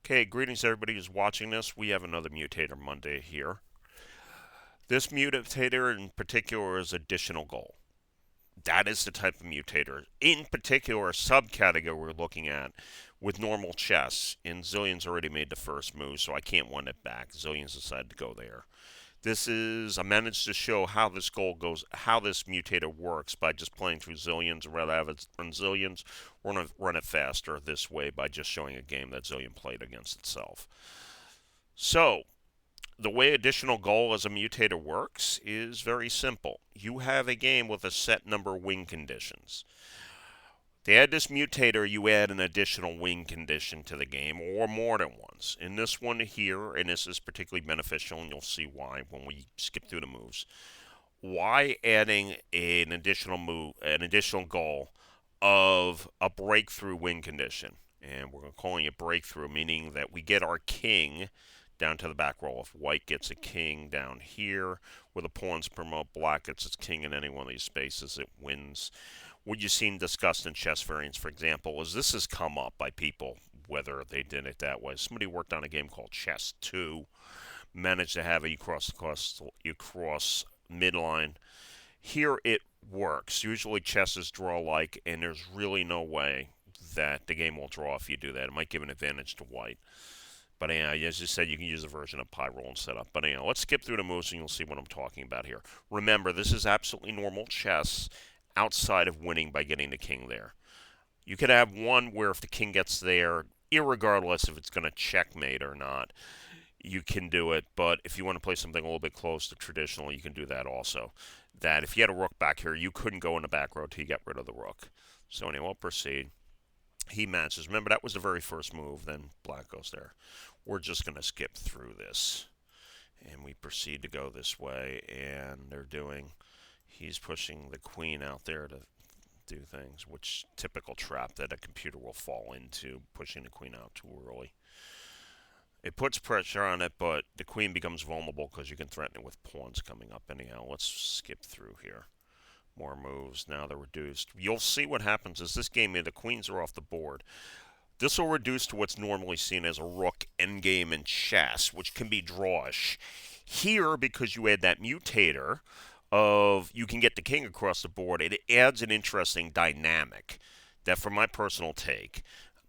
Okay, greetings everybody who's watching this. We have another Mutator Monday here. This Mutator in particular is Additional Goal. That is the type of Mutator. In particular, a subcategory we're looking at with normal chess. And Zillion's already made the first move, so I can't win it back. Zillion's decided to go there. I managed to show how this goal goes, how this mutator works by just playing through Zillions, and rather have it run Zillions, run it faster this way by just showing a game that Zillion played against itself. So, the way additional goal as a mutator works is very simple. You have a game with a set number of win conditions. To add this mutator, you add an additional win condition to the game, or more than once. In this one here, and this is particularly beneficial, and you'll see why when we skip through the moves. Why adding an additional goal of a breakthrough win condition? And we're calling it breakthrough, meaning that we get our king down to the back row. If white gets a king down here, where the pawns promote black gets its king in any one of these spaces, it wins. What you've seen discussed in chess variants, for example, is this has come up by people, whether they did it that way. Somebody worked on a game called Chess 2, managed to have it you cross midline. Here it works. Usually chess is draw-like, and there's really no way that the game will draw if you do that. It might give an advantage to white. But anyhow, as I said, you can use a version of pie roll and setup. But anyhow, let's skip through the moves and you'll see what I'm talking about here. Remember, this is absolutely normal chess outside of winning by getting the king there. You could have one where if the king gets there, irregardless if it's going to checkmate or not, you can do it. But if you want to play something a little bit close to traditional, you can do that also. That if you had a rook back here, you couldn't go in the back row till you get rid of the rook. So anyway, we'll proceed. He matches. Remember, that was the very first move. Then black goes there. We're just going to skip through this. And we proceed to go this way. And he's pushing the queen out there to do things, which typical trap that a computer will fall into, pushing the queen out too early. It puts pressure on it, but the queen becomes vulnerable because you can threaten it with pawns coming up anyhow. Let's skip through here. More moves. Now they're reduced. You'll see what happens is this game, the queens are off the board. This will reduce to what's normally seen as a rook endgame in chess, which can be drawish. Here, because you add that mutator of you can get the king across the board, it adds an interesting dynamic that, from my personal take,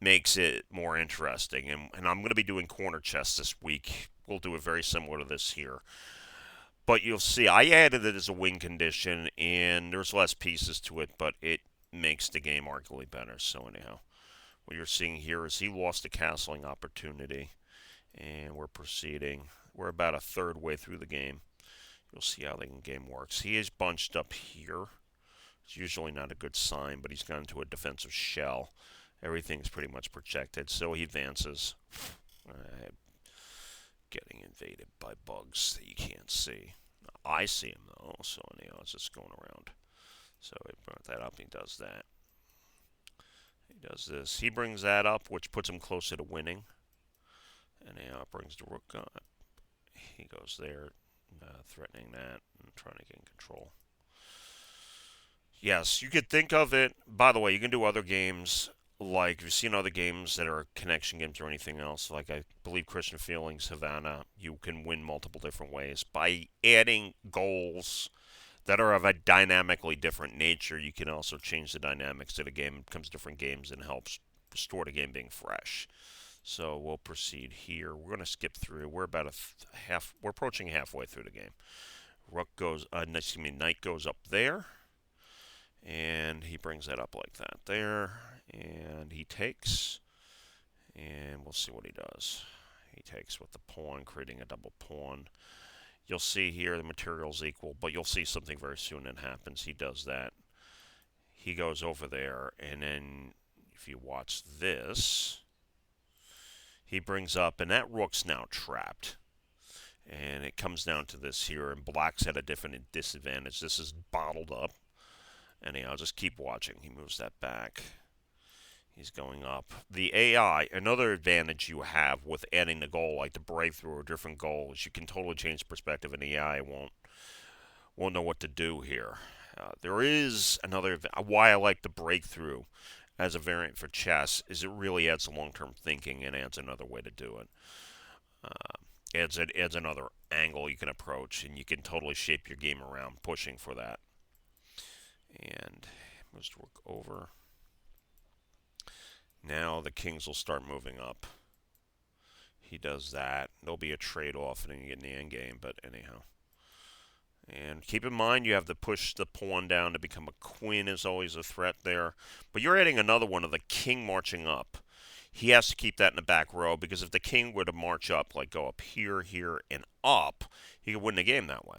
makes it more interesting. And I'm going to be doing corner chess this week. We'll do it very similar to this here. But you'll see, I added it as a win condition, and there's less pieces to it, but it makes the game arguably better. So anyhow, what you're seeing here is he lost a castling opportunity, and we're proceeding. We're about a third way through the game. You'll see how the game works. He is bunched up here. It's usually not a good sign, but he's gone into a defensive shell. Everything's pretty much protected, so he advances. Getting invaded by bugs that you can't see. I see him though, so anyhow, it's just going around. So he brought that up, he does that. He does this. He brings that up, which puts him closer to winning. And anyhow, it brings the rook up. He goes there, threatening that and trying to gain control. Yes, you could think of it. By the way, you can do other games. Like, you've seen other games that are connection games or anything else, like I believe Christian Feelings, Havana, you can win multiple different ways. By adding goals that are of a dynamically different nature, you can also change the dynamics of the game. It becomes different games and helps restore the game being fresh. So we'll proceed here. We're going to skip through. We're about we're approaching halfway through the game. Knight goes up there. And he brings that up like that there. And he takes. And we'll see what he does. He takes with the pawn, creating a double pawn. You'll see here the material's equal, but you'll see something very soon that happens. He does that. He goes over there, and then if you watch this, he brings up, and that rook's now trapped. And it comes down to this here, and black's at a different disadvantage. This is bottled up. Anyhow, just keep watching. He moves that back. He's going up. The AI, another advantage you have with adding the goal, like the breakthrough or different goals, you can totally change perspective, and the AI won't know what to do here. There is another why I like the breakthrough as a variant for chess is it really adds long-term thinking and adds another way to do it. Adds another angle you can approach, and you can totally shape your game around pushing for that. And moves to work over. Now the kings will start moving up. He does that. There'll be a trade-off, and then you get in the end game. But anyhow. And keep in mind, you have to push the pawn down to become a queen is always a threat there. But you're adding another one of the king marching up. He has to keep that in the back row, because if the king were to march up, like go up here, here, and up, he could win the game that way.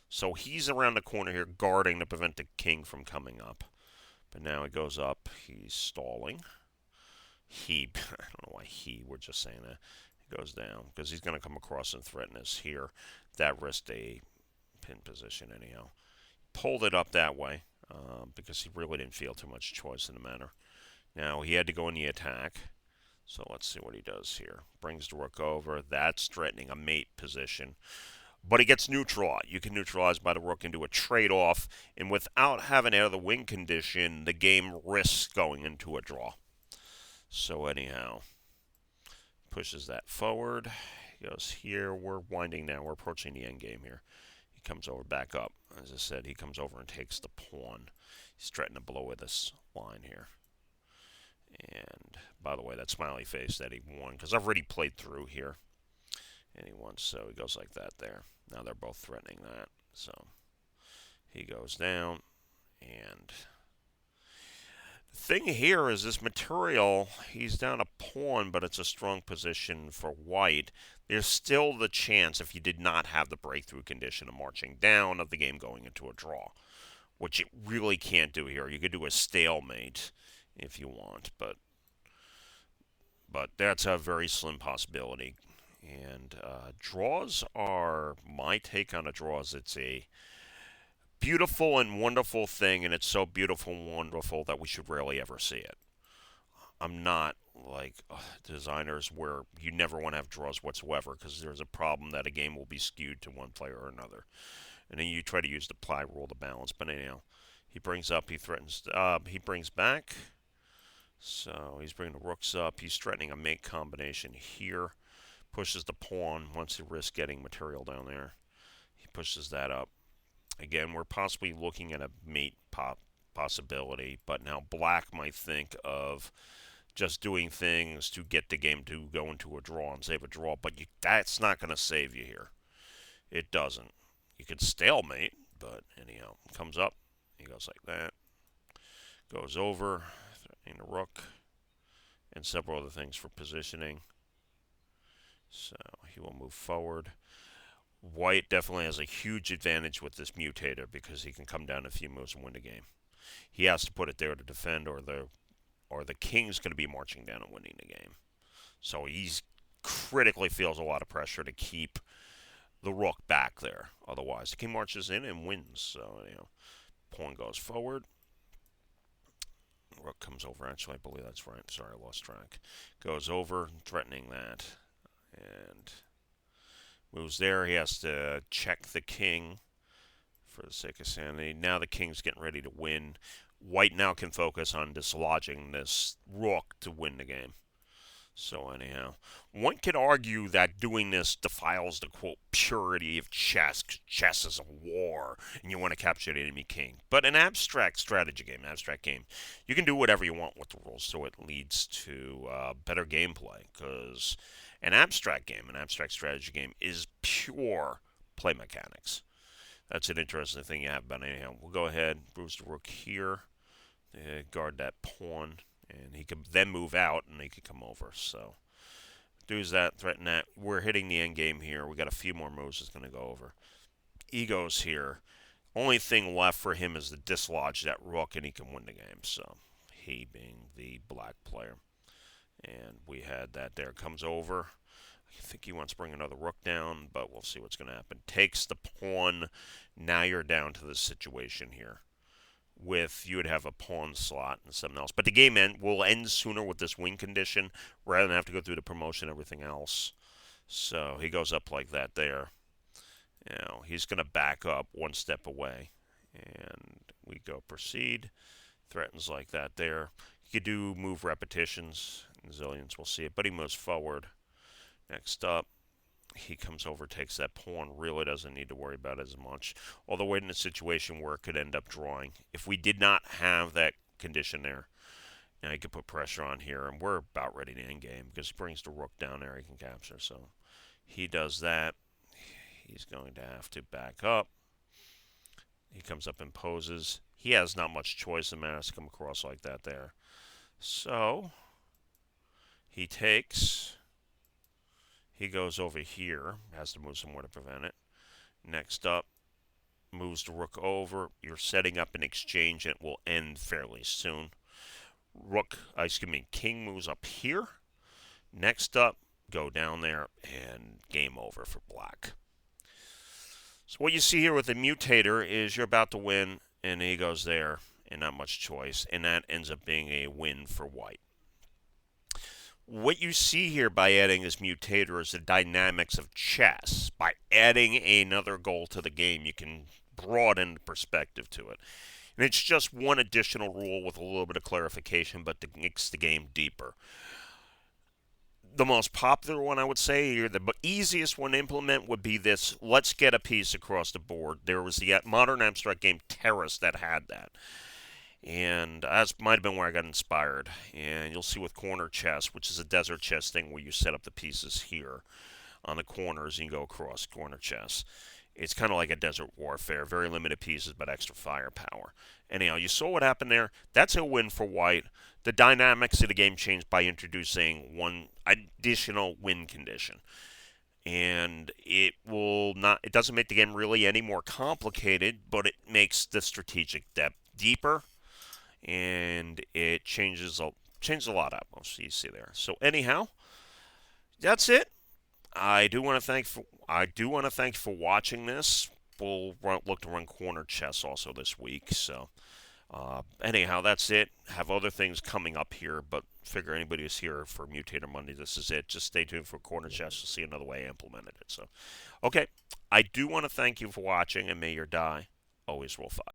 So he's around the corner here guarding to prevent the king from coming up. But now he goes up. He's stalling. I don't know why we're just saying that. He goes down because he's going to come across and threaten us here. That risked a pin position anyhow. Pulled it up that way because he really didn't feel too much choice in the matter. Now he had to go in the attack. So let's see what he does here. Brings the rook over. That's threatening a mate position. But he gets neutralized. You can neutralize by the rook into a trade-off. And without having out of the win condition, the game risks going into a draw. So anyhow, pushes that forward. He goes here. We're winding now. We're approaching the end game here. He comes over back up. As I said, he comes over and takes the pawn. He's threatening to blow with this line here. And by the way, that smiley face that he won, because I've already played through here. And he won, so he goes like that there. Now they're both threatening that. So he goes down. And the thing here is this material, he's down a pawn, but it's a strong position for white. There's still the chance, if you did not have the breakthrough condition of marching down, of the game going into a draw, which it really can't do here. You could do a stalemate if you want, but that's a very slim possibility. And draws are my take on a draw. Is it's a beautiful and wonderful thing, and it's so beautiful and wonderful that we should rarely ever see it. I'm not like designers where you never want to have draws whatsoever, because there's a problem that a game will be skewed to one player or another, and then you try to use the ply rule to balance. But anyhow, he brings up, he threatens, he brings back. So he's bringing the rooks up. He's threatening a mate combination here. Pushes the pawn, wants to risk getting material down there. He pushes that up. Again, we're possibly looking at a mate possibility, but now black might think of just doing things to get the game to go into a draw and save a draw, but that's not going to save you here. It doesn't. You could stalemate, but anyhow, comes up. He goes like that. Goes over. And a rook, and several other things for positioning. So he will move forward. White definitely has a huge advantage with this mutator, because he can come down a few moves and win the game. He has to put it there to defend, or the king's going to be marching down and winning the game. So he's critically feels a lot of pressure to keep the rook back there. Otherwise, the king marches in and wins. So pawn goes forward. Rook comes over. Actually, I believe that's right. Sorry, I lost track. Goes over, threatening that. And moves there. He has to check the king for the sake of sanity. Now the king's getting ready to win. White now can focus on dislodging this rook to win the game. So anyhow, one could argue that doing this defiles the, quote, purity of chess. Chess is a war, and you want to capture the enemy king. But an abstract strategy game, you can do whatever you want with the rules, so it leads to better gameplay. Because an abstract strategy game, is pure play mechanics. That's an interesting thing you have. But anyhow, we'll go ahead, bruise the rook here, guard that pawn. And he can then move out, and he can come over. So, does that, threaten that. We're hitting the end game here. We got a few more moves that's going to go over. He goes here. Only thing left for him is to dislodge that rook, and he can win the game. So, he being the black player. And we had that there. Comes over. I think he wants to bring another rook down, but we'll see what's going to happen. Takes the pawn. Now you're down to the situation here. You would have a pawn slot and something else. But the game will end sooner with this win condition, rather than have to go through the promotion and everything else. So he goes up like that there. He's going to back up one step away. And we go proceed. Threatens like that there. He could do move repetitions. Zillions will see it, but he moves forward. Next up, he comes over, takes that pawn, really doesn't need to worry about it as much. Although we're in a situation where it could end up drawing. If we did not have that condition there, now he could put pressure on here, and we're about ready to end game because he brings the rook down there he can capture. So he does that. He's going to have to back up. He comes up and poses. He has not much choice. The man has to come across like that there. So he takes. He goes over here. Has to move somewhere to prevent it. Next up, moves the rook over. You're setting up an exchange, and it will end fairly soon. King moves up here. Next up, go down there, and game over for black. So what you see here with the Mutator is you're about to win, and he goes there, and not much choice, and that ends up being a win for white. What you see here by adding this Mutator is the dynamics of chess. By adding another goal to the game, you can broaden the perspective to it. And it's just one additional rule with a little bit of clarification, but it makes the game deeper. The most popular one, I would say, or the easiest one to implement would be this: let's get a piece across the board. There was the modern abstract game Terrace that had that. And that might have been where I got inspired. And you'll see with corner chess, which is a desert chess thing where you set up the pieces here on the corners and you go across corner chess. It's kind of like a desert warfare. Very limited pieces, but extra firepower. Anyhow, you saw what happened there. That's a win for white. The dynamics of the game changed by introducing one additional win condition. And it doesn't make the game really any more complicated, but it makes the strategic depth deeper. And it changes a lot up. You see there. So anyhow, that's it. I do want to thank for watching this. We'll look to run corner chess also this week. So anyhow, that's it. Have other things coming up here, but figure anybody who's here for Mutator Monday, this is it. Just stay tuned for corner chess to see another way I implemented it. So, okay, I do want to thank you for watching, and may your die always roll 5.